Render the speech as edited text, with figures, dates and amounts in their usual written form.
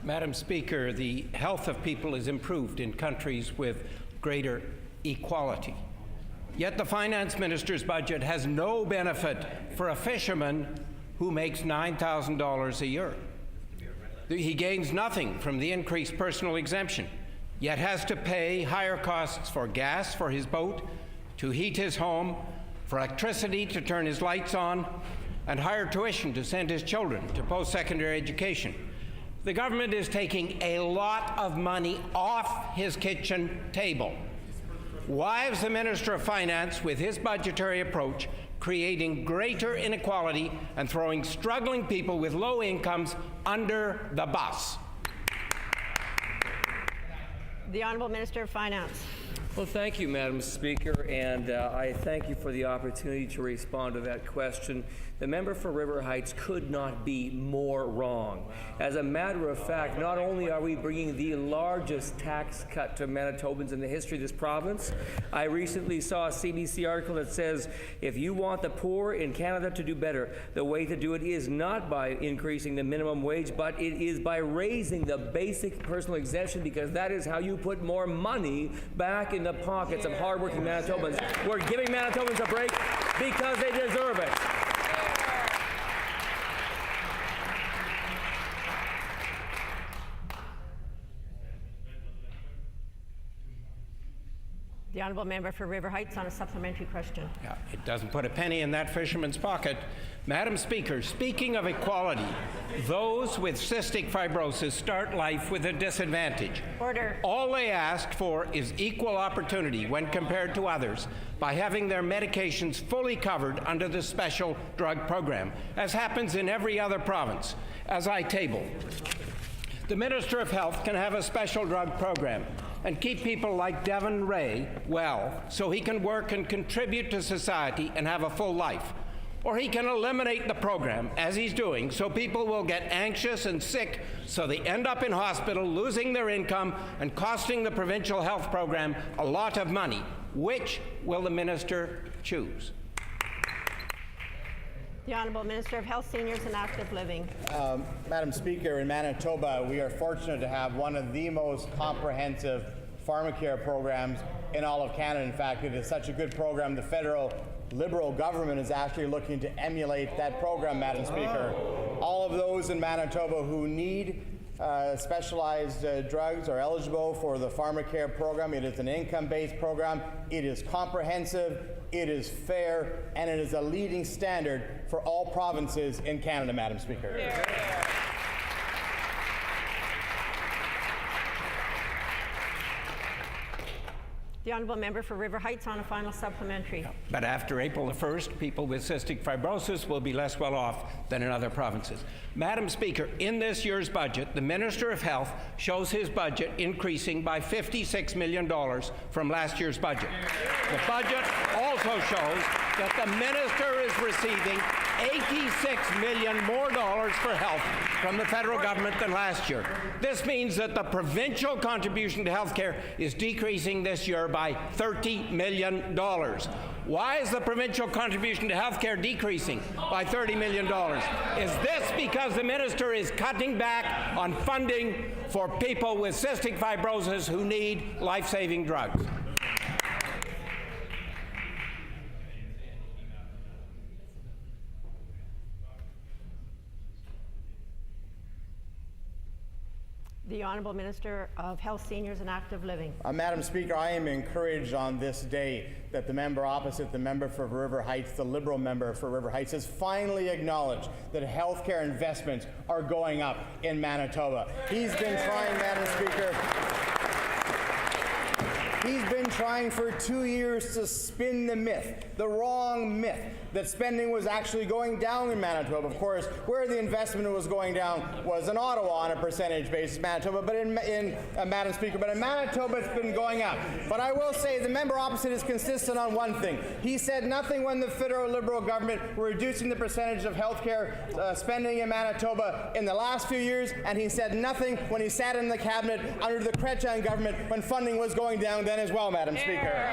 Madam Speaker, the health of people is improved in countries with greater equality. Yet the finance minister's budget has no benefit for a fisherman who makes $9,000 a year. He gains nothing from the increased personal exemption, yet has to pay higher costs for gas for his boat, to heat his home, for electricity to turn his lights on, and higher tuition to send his children to post-secondary education. The government is taking a lot of money off his kitchen table. Why is the Minister of Finance, with his budgetary approach, creating greater inequality and throwing struggling people with low incomes under the bus? The Honourable Minister of Finance. Well, thank you, Madam Speaker, and I thank you for the opportunity to respond to that question. The member for River Heights could not be more wrong. As a matter of fact, not only are we bringing the largest tax cut to Manitobans in the history of this province, I recently saw a CBC article that says if you want the poor in Canada to do better, the way to do it is not by increasing the minimum wage, but it is by raising the basic personal exemption, because that is how you put more money back in the pockets of hardworking Manitobans. We're giving Manitobans a break because they deserve it. The Honourable Member for River Heights on a supplementary question. Yeah, it doesn't put a penny in that fisherman's pocket. Madam Speaker, speaking of equality, those with cystic fibrosis start life with a disadvantage. Order. All they ask for is equal opportunity when compared to others by having their medications fully covered under the special drug program, as happens in every other province. As I table, the Minister of Health can have a special drug program and keep people like Devon Ray well so he can work and contribute to society and have a full life. Or he can eliminate the program, as he's doing, so people will get anxious and sick so they end up in hospital, losing their income and costing the provincial health program a lot of money. Which will the minister choose? The Honourable Minister of Health, Seniors and Active Living. Madam Speaker, in Manitoba, we are fortunate to have one of the most comprehensive pharmacare programs in all of Canada. In fact, it is such a good program, the federal Liberal government is actually looking to emulate that program, Madam Speaker. All of those in Manitoba who need specialized drugs are eligible for the pharmacare program. It is an income-based program. It is comprehensive, it is fair, and it is a leading standard for all provinces in Canada, Madam Speaker. Yeah. The Honourable Member for River Heights on a final supplementary. But after April the 1st, people with cystic fibrosis will be less well off than in other provinces. Madam Speaker, in this year's budget, the Minister of Health shows his budget increasing by $56 million from last year's budget. The budget also shows that the minister is receiving $86 million more for health from the federal government than last year. This means that the provincial contribution to health care is decreasing this year by $30 million. Why is the provincial contribution to health care decreasing by $30 million? Is this because the minister is cutting back on funding for people with cystic fibrosis who need life-saving drugs? The Honourable Minister of Health, Seniors and Active Living. Madam Speaker, I am encouraged on this day that the member opposite, the member for River Heights, the Liberal member for River Heights, has finally acknowledged that healthcare investments are going up in Manitoba. He's been trying, Madam Speaker, he's been trying for 2 years to spin the myth, the wrong myth, that spending was actually going down in Manitoba. Of course, where the investment was going down was in Ottawa on a percentage basis, Manitoba, but Madam Speaker, but in Manitoba it's been going up. But I will say the member opposite is consistent on one thing. He said nothing when the federal Liberal government were reducing the percentage of healthcare spending in Manitoba in the last few years, and he said nothing when he sat in the cabinet under the Chrétien government when funding was going down then as well, Madam Speaker.